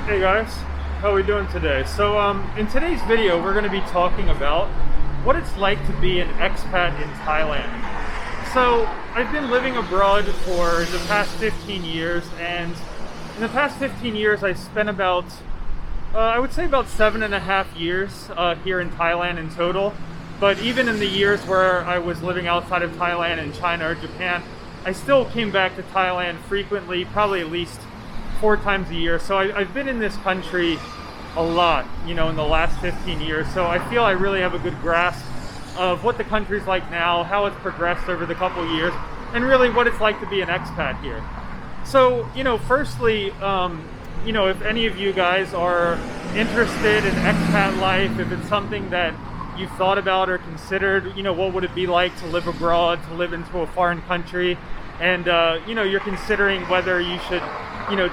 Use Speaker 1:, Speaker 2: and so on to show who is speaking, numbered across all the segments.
Speaker 1: Hey guys, how are we doing today? In today's video, we're going to be talking about what it's like to be an expat in Thailand. So, I've been living abroad for the past 15 years, and in the past 15 years, I spent about, I would say about 7.5 years here in Thailand in total. But even in the years where I was living outside of Thailand in China or Japan, I still came back to Thailand frequently, probably at least 4 times a year. So I've been in this country a lot, in the last 15 years. So I feel I really have a good grasp of what the country's like now, how it's progressed over the couple years, and really what it's like to be an expat here. So, firstly, if any of you guys are interested in expat life, if it's something that you've thought about or considered, what would it be like to live abroad, to live into a foreign country, and, you're considering whether you should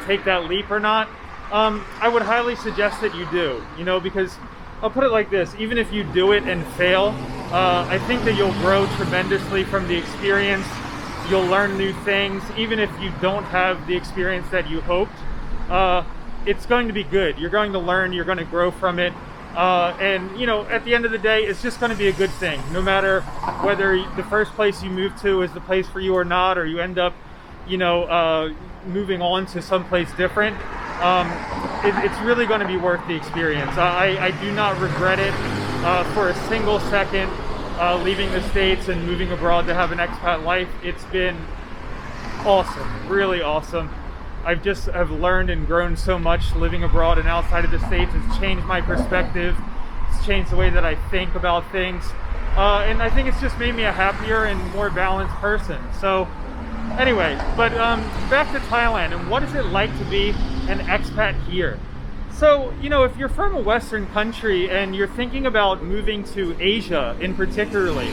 Speaker 1: take that leap or not, I would highly suggest that you do, because I'll put it like this: even if you do it and fail, I think that you'll grow tremendously from the experience. You'll learn new things. Even if you don't have the experience that you hoped, it's going to be good. You're going to learn, you're going to grow from it. And at the end of the day, it's just going to be a good thing, no matter whether the first place you move to is the place for you or not, or you end up moving on to someplace different. It's really going to be worth the experience. I do not regret it for a single second, leaving the States and moving abroad to have an expat life. It's been awesome, really awesome. I've learned and grown so much living abroad and outside of the States. It's changed my perspective. It's changed the way that I think about things. And I think it's just made me a happier and more balanced person. So anyway, but back to Thailand, and what is it like to be an expat here? So, if you're from a Western country and you're thinking about moving to Asia in particularly,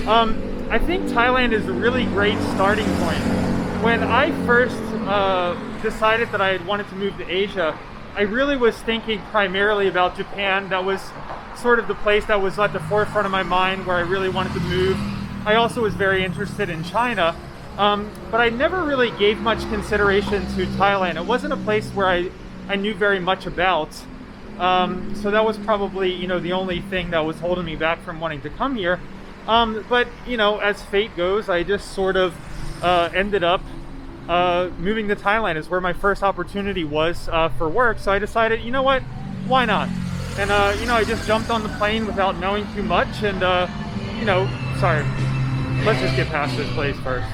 Speaker 1: I think Thailand is a really great starting point. When I first decided that I wanted to move to Asia, I really was thinking primarily about Japan. That was sort of the place that was at the forefront of my mind where I really wanted to move. I also was very interested in China. But I never really gave much consideration to Thailand. It wasn't a place where I knew very much about. So that was probably, the only thing that was holding me back from wanting to come here. But, as fate goes, I just sort of ended up moving to Thailand. Is where my first opportunity was for work. So I decided, you know what, why not? And, I just jumped on the plane without knowing too much. And, sorry, let's just get past this place first.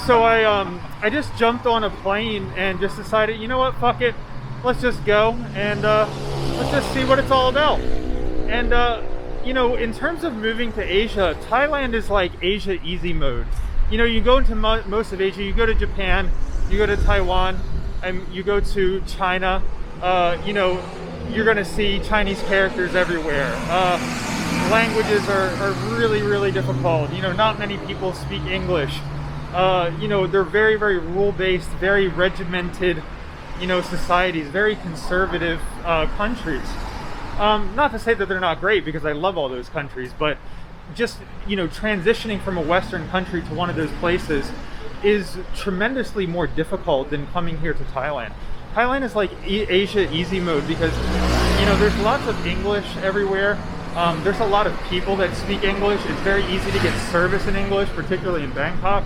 Speaker 1: So I just jumped on a plane and just decided, you know what, fuck it, let's just go and let's just see what it's all about. And in terms of moving to Asia, Thailand is like Asia easy mode. You go into most of Asia. You go to Japan, you go to Taiwan, and you go to China. You're going to see Chinese characters everywhere. Languages are really, really difficult. Not many people speak English. They're very, very rule-based, very regimented, societies, very conservative countries. Not to say that they're not great, because I love all those countries, but just, transitioning from a Western country to one of those places is tremendously more difficult than coming here to Thailand. Thailand is like Asia easy mode because, there's lots of English everywhere. There's a lot of people that speak English. It's very easy to get service in English, particularly in Bangkok.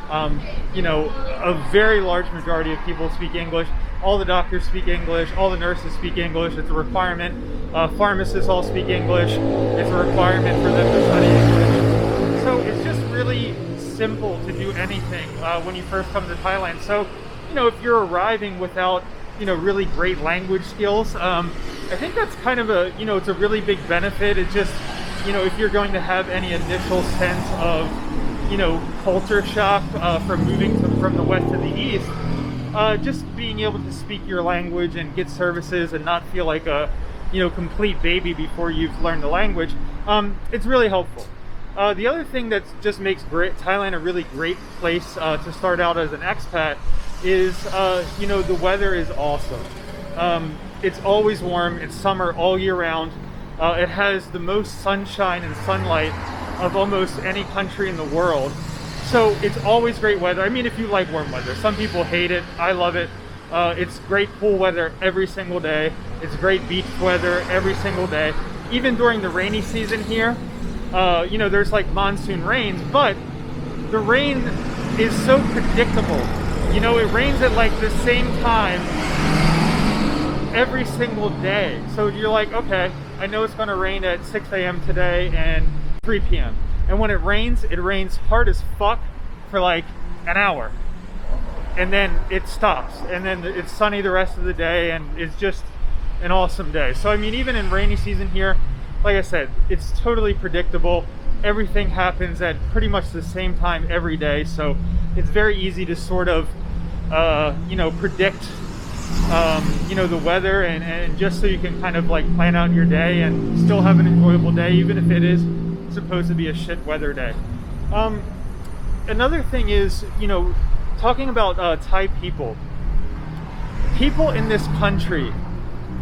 Speaker 1: A very large majority of people speak English. All the doctors speak English. All the nurses speak English. It's a requirement. Pharmacists all speak English. It's a requirement for them to study English. So it's just really simple to do anything when you first come to Thailand. So, if you're arriving without, really great language skills, I think that's kind of it's a really big benefit. It's just, if you're going to have any initial sense of, culture shock from moving from the west to the east, just being able to speak your language and get services and not feel like a, complete baby before you've learned the language, it's really helpful. The other thing that just makes Thailand a really great place to start out as an expat is, the weather is awesome. It's always warm. It's summer all year round. It has the most sunshine and sunlight of almost any country in the world. So it's always great weather. I mean, if you like warm weather, some people hate it. I love it. It's great cool weather every single day. It's great beach weather every single day. Even during the rainy season here, you know, there's like monsoon rains, but the rain is so predictable. You know, it rains at like the same time every single day. So you're like, okay, I know it's going to rain at 6 a.m. today and 3 p.m. And when it rains hard as fuck for like an hour. And then it stops. And then it's sunny the rest of the day, and it's just an awesome day. So, I mean, even in rainy season here, like I said, it's totally predictable. Everything happens at pretty much the same time every day. So it's very easy to sort of, you know, predict, you know, the weather, and just so you can kind of like plan out your day and still have an enjoyable day, even if it is supposed to be a shit weather day. Another thing is, you know, talking about Thai people in this country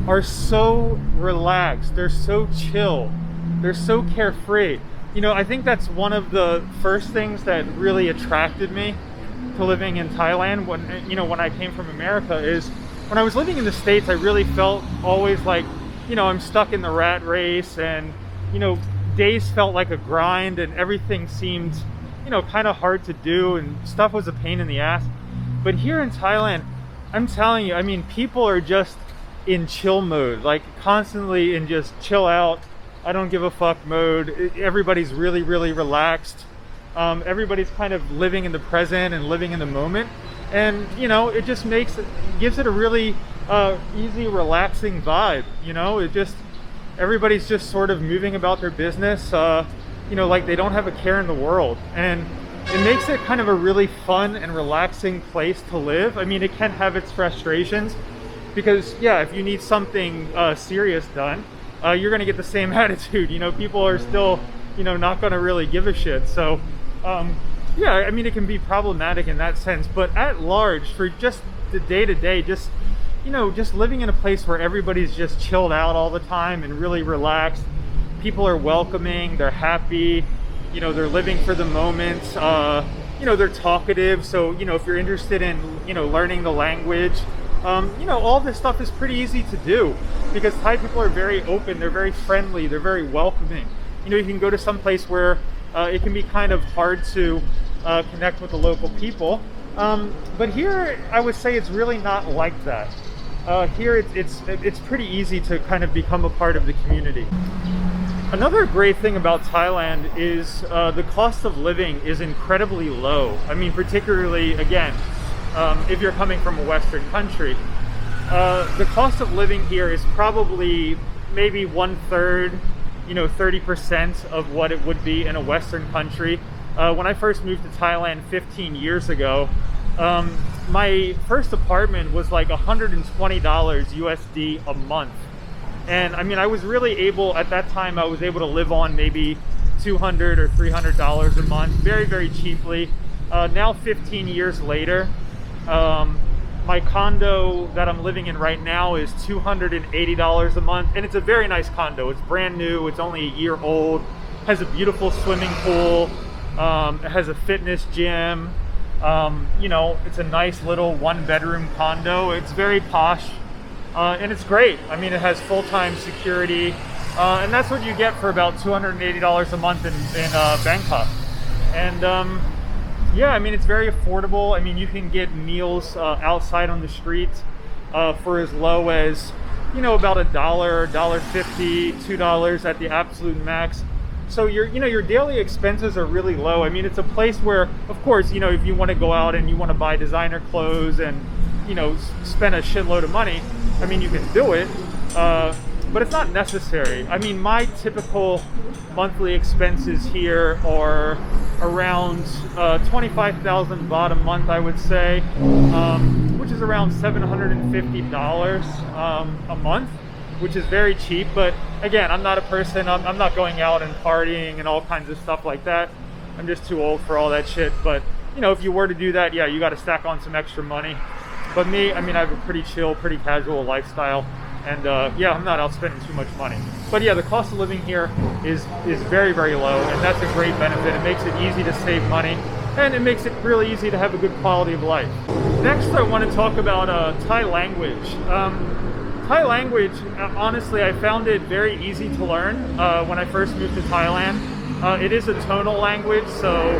Speaker 1: are so relaxed. They're so chill. They're so carefree. You know, I think that's one of the first things that really attracted me to living in Thailand when, you know, when I came from America, is when I was living in the States, I really felt always like, you know, I'm stuck in the rat race, and, you know, days felt like a grind, and everything seemed, you know, kind of hard to do, and stuff was a pain in the ass. But here in Thailand, I'm telling you, I mean, people are just in chill mode, like constantly in just chill out, I don't give a fuck mode. Everybody's really, really relaxed. Everybody's kind of living in the present and living in the moment. And, you know, it just gives it a really easy, relaxing vibe. You know, everybody's just sort of moving about their business, you know, like they don't have a care in the world. And it makes it kind of a really fun and relaxing place to live. I mean, it can have its frustrations because, yeah, if you need something serious done, you're going to get the same attitude. You know, people are still, you know, not going to really give a shit. So, yeah, I mean, it can be problematic in that sense. But at large, for just the day-to-day, just, you know, just living in a place where everybody's just chilled out all the time and really relaxed. People are welcoming, they're happy, you know, they're living for the moment, you know, they're talkative. So, you know, if you're interested in, you know, learning the language, you know, all this stuff is pretty easy to do because Thai people are very open, they're very friendly, they're very welcoming. You know, you can go to some place where it can be kind of hard to connect with the local people. But here, I would say it's really not like that. Here, it's pretty easy to kind of become a part of the community. Another great thing about Thailand is the cost of living is incredibly low. I mean, particularly, again, if you're coming from a Western country, the cost of living here is probably maybe 1/3, you know, 30% of what it would be in a Western country. When I first moved to Thailand 15 years ago, my first apartment was like $120 USD a month. And I mean, I was really able, at that time, I was able to live on maybe $200 or $300 a month, very, very cheaply. Now, 15 years later, my condo that I'm living in right now is $280 a month. And it's a very nice condo. It's brand new. It's only a year old. Has a beautiful swimming pool. It has a fitness gym. You know, it's a nice little 1-bedroom condo. It's very posh. And it's great. I mean, it has full-time security, and that's what you get for about $280 a month in Bangkok. And yeah, I mean, it's very affordable. I mean, you can get meals outside on the street for as low as, you know, about $1, $1.50, $2 at the absolute max. So your daily expenses are really low. I mean, it's a place where, of course, you know, if you want to go out and you want to buy designer clothes and, you know, spend a shitload of money, I mean, you can do it, but it's not necessary. I mean, my typical monthly expenses here are around 25,000 baht a month, I would say, which is around $750 a month, which is very cheap. But again, I'm not a person, I'm not going out and partying and all kinds of stuff like that. I'm just too old for all that shit. But, you know, if you were to do that, yeah, you got to stack on some extra money. But me, I mean, I have a pretty chill, pretty casual lifestyle, and yeah, I'm not out spending too much money. But yeah, the cost of living here is very, very low, and that's a great benefit. It makes it easy to save money. and it makes it really easy to have a good quality of life. Next, I want to talk about Thai language. Thai language, honestly, I found it very easy to learn when I first moved to Thailand. It is a tonal language, so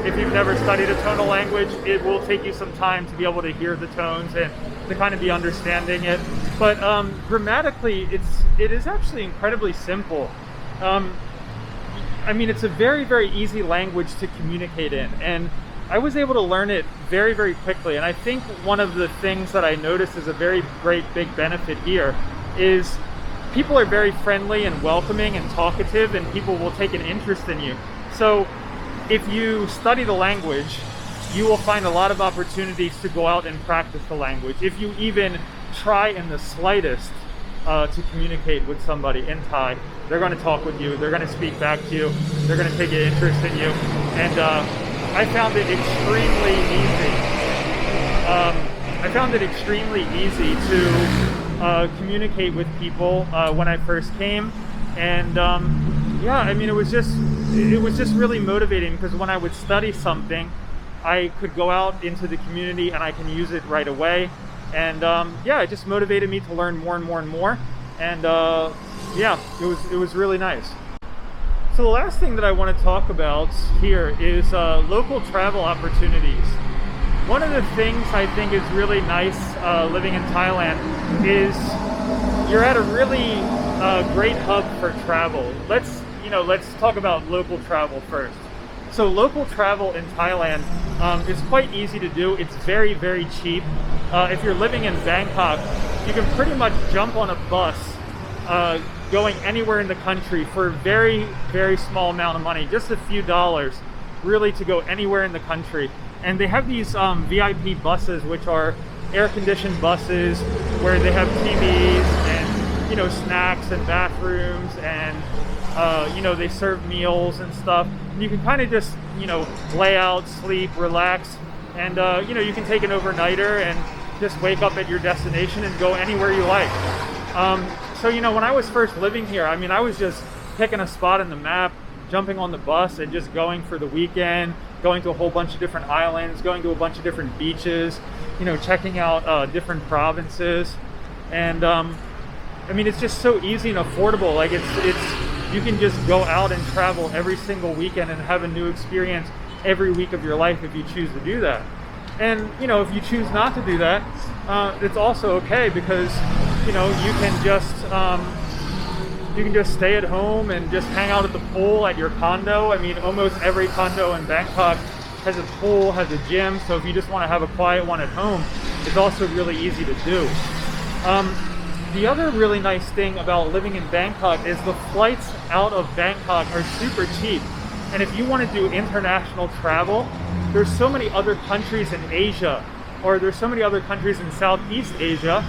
Speaker 1: if you've never studied a tonal language, it will take you some time to be able to hear the tones and to kind of be understanding it. But grammatically, it is actually incredibly simple. I mean, it's a very, very easy language to communicate in, and I was able to learn it very, very quickly. And I think one of the things that I noticed is a very great big benefit here is people are very friendly and welcoming and talkative, and people will take an interest in you. So if you study the language, you will find a lot of opportunities to go out and practice the language. If you even try in the slightest to communicate with somebody in Thai, they're going to talk with you, they're going to speak back to you, they're going to take an interest in you. And I found it extremely easy to communicate with people when I first came. And yeah, I mean, it was just really motivating, because when I would study something, I could go out into the community and I can use it right away. And yeah, it just motivated me to learn more and more and more. And yeah, it was really nice. So the last thing that I want to talk about here is local travel opportunities. One of the things I think is really nice living in Thailand is you're at a really great hub for travel. Let's talk about local travel first. So local travel in Thailand is quite easy to do. It's very, very cheap. If you're living in Bangkok, you can pretty much jump on a bus going anywhere in the country for a very, very small amount of money, just a few dollars, really, to go anywhere in the country. And they have these VIP buses, which are air-conditioned buses where they have TVs and, you know, snacks and bathrooms, and you know, they serve meals and stuff. And you can kind of just, you know, lay out, sleep, relax, and you know, you can take an overnighter and just wake up at your destination and go anywhere you like. So, you know, when I was first living here, I mean, I was just picking a spot in the map, jumping on the bus and just going for the weekend, going to a whole bunch of different islands, going to a bunch of different beaches, you know, checking out different provinces. And I mean, it's just so easy and affordable. Like you can just go out and travel every single weekend and have a new experience every week of your life if you choose to do that. And, you know, if you choose not to do that, it's also okay, because, you know, you can just stay at home and just hang out at the pool at your condo. I mean, almost every condo in Bangkok has a pool, has a gym. So if you just want to have a quiet one at home, it's also really easy to do. The other really nice thing about living in Bangkok is the flights out of Bangkok are super cheap. And if you want to do international travel, there's so many other countries in Asia, or there's so many other countries in Southeast Asia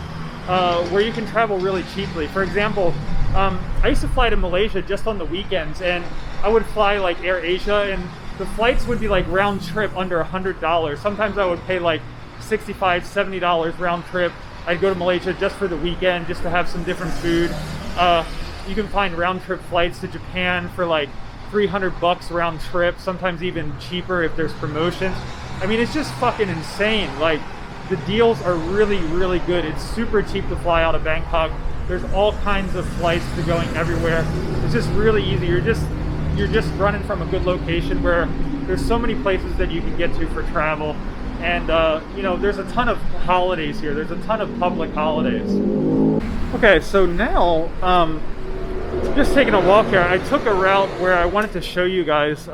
Speaker 1: where you can travel really cheaply. For example, I used to fly to Malaysia just on the weekends, and I would fly like Air Asia, and the flights would be like round trip under $100. Sometimes I would pay like $65, $70 round trip. I'd go to Malaysia just for the weekend, just to have some different food. You can find round trip flights to Japan for like $300 round trip, sometimes even cheaper if there's promotions. I mean, it's just fucking insane. Like, the deals are really, really good. It's super cheap to fly out of Bangkok. There's all kinds of flights to going everywhere. It's just really easy. You're just running from a good location where there's so many places that you can get to for travel. And you know, there's a ton of holidays here. There's a ton of public holidays. Okay, so now just taking a walk here. I took a route where I wanted to show you guys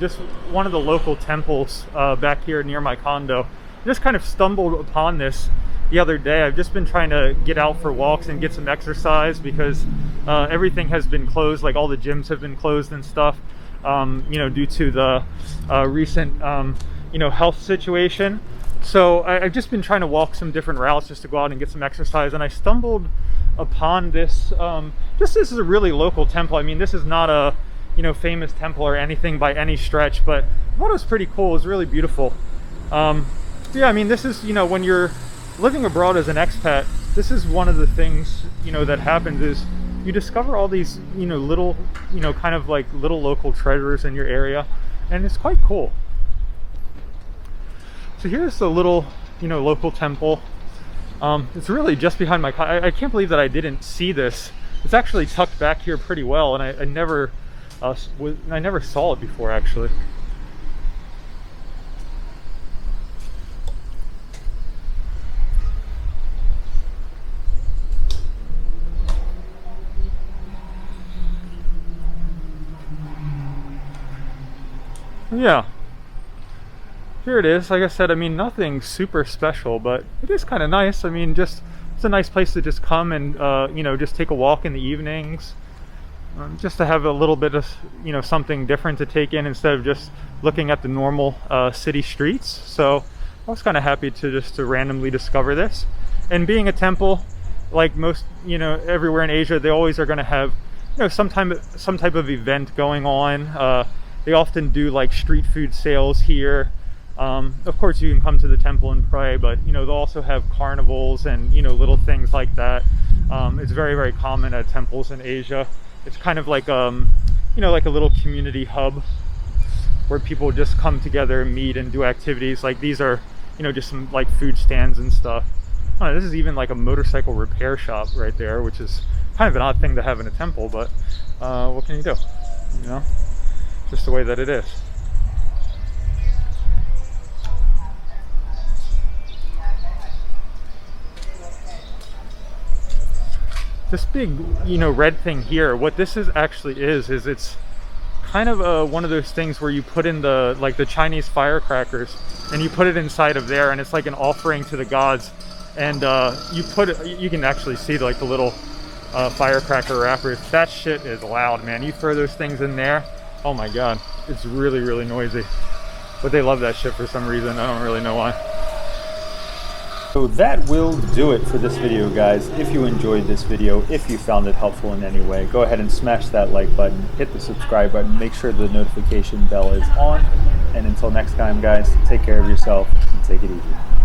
Speaker 1: just one of the local temples back here near my condo. Just kind of stumbled upon this the other day. I've just been trying to get out for walks and get some exercise because everything has been closed. Like, all the gyms have been closed and stuff, you know, due to the recent you know, health situation. So I've just been trying to walk some different routes just to go out and get some exercise, and I stumbled upon this. This is a really local temple. I mean, this is not a, you know, famous temple or anything by any stretch, but I thought it was pretty cool. It was really beautiful. Yeah, I mean, this is, you know, when you're living abroad as an expat, this is one of the things, you know, that happens is you discover all these, you know, little, you know, kind of like little local treasures in your area, and it's quite cool. So here's the little, local temple. It's really just behind my car. I can't believe that I didn't see this. It's actually tucked back here pretty well, and I never saw it before, actually. Yeah, here it is. Like I said, I mean, nothing super special, but it is kind of nice. I mean, just it's a nice place to just come and just take a walk in the evenings, just to have a little bit of something different to take in instead of just looking at the normal city streets. So I was kind of happy to randomly discover this. And being a temple, like most everywhere in Asia, they always are going to have some type of event going on. They often do like street food sales here. Of course, you can come to the temple and pray, but they'll also have carnivals and little things like that. It's very, very common at temples in Asia. It's kind of like like a little community hub where people just come together and meet and do activities. Like these are just some like food stands and stuff. This is even like a motorcycle repair shop right there, which is kind of an odd thing to have in a temple, but what can you do? Just the way that it is. This big, red thing here, what this actually is it's kind of one of those things where you put in the Chinese firecrackers and you put it inside of there, and it's like an offering to the gods. And you can actually see like the little firecracker wrappers. That shit is loud, man. You throw those things in there, oh my god, it's really, really noisy. But they love that shit for some reason. I don't really know why. So that will do it for this video, guys. If you enjoyed this video, if you found it helpful in any way, go ahead and smash that like button, hit the subscribe button, make sure the notification bell is on. And until next time, guys, take care of yourself and take it easy.